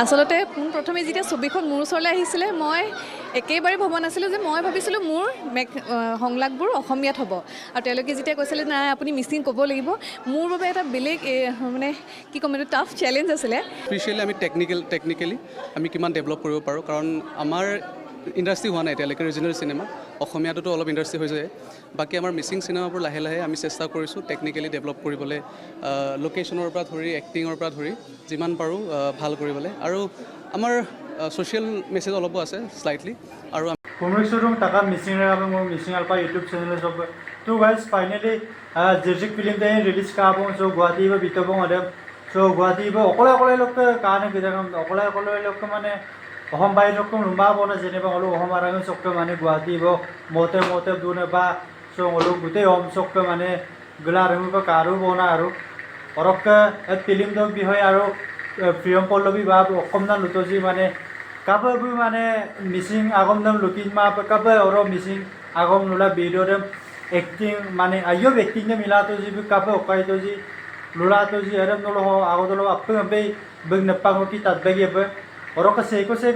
আচলতে পোনপ্ৰথমে যেতিয়া ছবিখন মোৰ ওচৰলৈ আহিছিলে মই একেবাৰে ভবা নাছিলোঁ যে মই ভাবিছিলোঁ মোৰ সংলাপবোৰ অসমীয়াত হ'ব আৰু তেওঁলোকে যেতিয়া কৈছিলে নাই আপুনি মিচিং ক'ব লাগিব মোৰ বাবে এটা বেলেগ মানে কি ক'ম এইটো টাফ চেলেঞ্জ আছিলে। স্পেচিয়েলি আমি টেকনিকেলি আমি কিমান ডেভেলপ কৰিব পাৰোঁ কাৰণ আমাৰ ইণ্ডাষ্ট্ৰি হোৱা নাই এতিয়ালৈকে ৰিজনেল চিনেমা অসমীয়াটোতো অলপ ইণ্ডাষ্ট্ৰি হৈ যায় বাকী আমাৰ মিচিং চিনেমাবোৰ লাহে লাহে আমি চেষ্টা কৰিছোঁ টেকনিকেলি ডেভেলপ কৰিবলৈ লোকেশ্যনৰ পৰা ধৰি এক্টিঙৰ পৰা ধৰি যিমান পাৰোঁ ভাল কৰিবলৈ আৰু আমাৰ ছ'চিয়েল মেছেজ অলপো আছে স্লাইটলি আৰু Pumrisurum taka missing rabe mo missing alpa YouTube channel job. So guys finally Jirjik film day release ka abong so Guwahati ba bitobong adem. So Guwahati ba okole lok kaane bidagam okole lok mane ohom bai lok lumba bona jene ba olo ohom arang sokto mane Guwahati ba mote dune ba so olo gute om sokto mane gula rangu ba karu bona aru orok et film dog bihoy aru Priyam Pallavi ba okomna lutoji mane kabar bu mane missing agam nam looking ma kabar oro missing agam nula video dem acting mane ayo acting ne mila to ji bu kabar okai to ji lula to ji aram nolo agodolo apeng be beng napang ki tat bagi be oro ka se ko se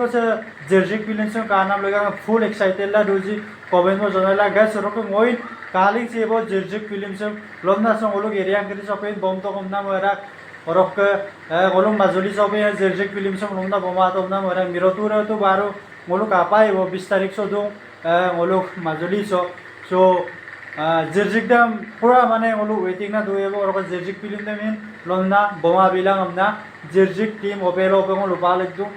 Jirjik film so ka nam lega full excited la doji comment mo jonala guys oro ko moi kali se bo Jirjik film so lomna so olo area ngri so pe bom to kom na mera orok ngolong Majuli sobe Jirjik film som lomna boma to na mera mirotura to baro ngolok apai bo 20 tarik so dong ngolok Majuli so Jirjik dam pura mane ngolok waiting na doye bo orok Jirjik film demin lomna boma bilang amna Jirjik team opelo pe ngolok balik do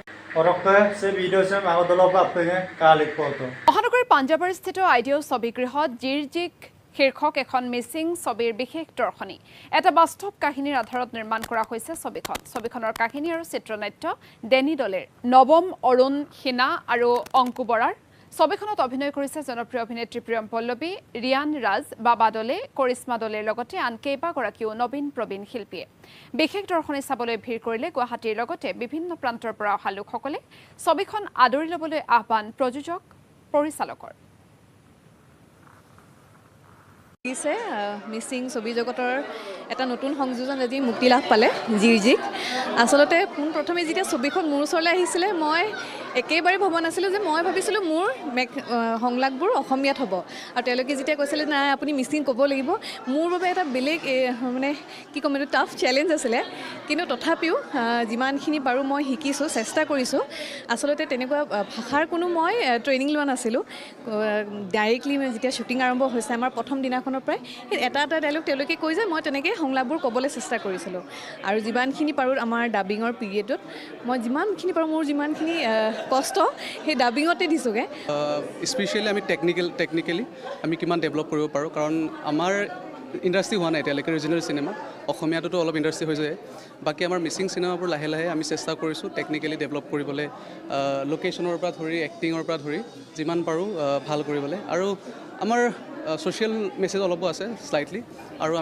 orok se video se agodolo ba apenge kalik poto মহানগৰীৰ পাঞ্জাৱৰস্থিত আইডিঅ ছবিগৃহত জিৰজিক শীৰ্ষক এখন মিচিং ছবিৰ বিশেষ দৰ্শনী এটা বাস্তৱ কাহিনীৰ আধাৰত নিৰ্মাণ কৰা হৈছে ছবিখনৰ কাহিনী আৰু চিত্ৰনাট্য ডেনি ডলেৰ নৱম অৰুণ হিনা আৰু অংকু বৰাৰ ছবিখনত অভিনয় কৰিছে জনপ্ৰিয় অভিনেত্ৰী প্ৰিয়ম পল্লৱী ৰিয়ান ৰাজ বাবা দলে কৰিশ্মা দলেৰ লগতে আন কেইবাগৰাকীও নবীন প্ৰবীণ শিল্পীয়ে বিশেষ দৰ্শনী চাবলৈ ভিৰ কৰিলে গুৱাহাটীৰ লগতে বিভিন্ন প্ৰান্তৰ পৰা অহা লোকসকলে ছবিখন আদৰি ল'বলৈ আহ্বান প্ৰযোজক পৰিচালকৰ দিছে মিচিং ছবি জগতৰ এটা নতুন সংযোজন আজি মুক্তি লাভ পালে জিৰজিক আচলতে পোনপ্ৰথমে যেতিয়া ছবিখন মোৰ ওচৰলৈ আহিছিলে মই একেবাৰে ভবা নাছিলোঁ যে মই ভাবিছিলোঁ মোৰ সংলাপবোৰ অসমীয়াত হ'ব আৰু তেওঁলোকে যেতিয়া কৈছিলে নাই আপুনি মিচিং ক'ব লাগিব মোৰ বাবে এটা বেলেগ মানে কি ক'ম এইটো টাফ চেলেঞ্জ আছিলে কিন্তু তথাপিও যিমানখিনি পাৰোঁ মই শিকিছোঁ চেষ্টা কৰিছোঁ আচলতে তেনেকুৱা ভাষাৰ কোনো মই ট্ৰেইনিং লোৱা নাছিলোঁ ডাইৰেক্টলি যেতিয়া শ্বুটিং আৰম্ভ হৈছে আমাৰ প্ৰথম দিনাখনৰ পৰাই এটা ডাইলগ তেওঁলোকে কৈ যে মই তেনেকৈ সংলাপবোৰ ক'বলৈ চেষ্টা কৰিছিলোঁ আৰু যিমানখিনি পাৰোঁ আমাৰ ডাবিঙৰ পিৰিয়ডত মই যিমানখিনি পাৰোঁ মোৰ যিমানখিনি কষ্ট সেই ডাবিঙতে দিছোঁগৈ স্পেচিয়েলি আমি টেকনিকেলি আমি কিমান ডেভেলপ কৰিব পাৰোঁ কাৰণ আমাৰ ইণ্ডাষ্ট্ৰি হোৱা নাই এতিয়ালৈকে ৰিজনেল চিনেমা অসমীয়াটোতো অলপ ইণ্ডাষ্ট্ৰি হৈ যায় বাকী আমাৰ মিচিং চিনেমাবোৰ লাহে লাহে আমি চেষ্টা কৰিছোঁ টেকনিকেলি ডেভেলপ কৰিবলৈ লোকেশ্যনৰ পৰা ধৰি এক্টিঙৰ পৰা ধৰি যিমান পাৰোঁ ভাল কৰিবলৈ আৰু আমাৰ ছ'চিয়েল মেছেজ অলপো আছে স্লাইটলি আৰু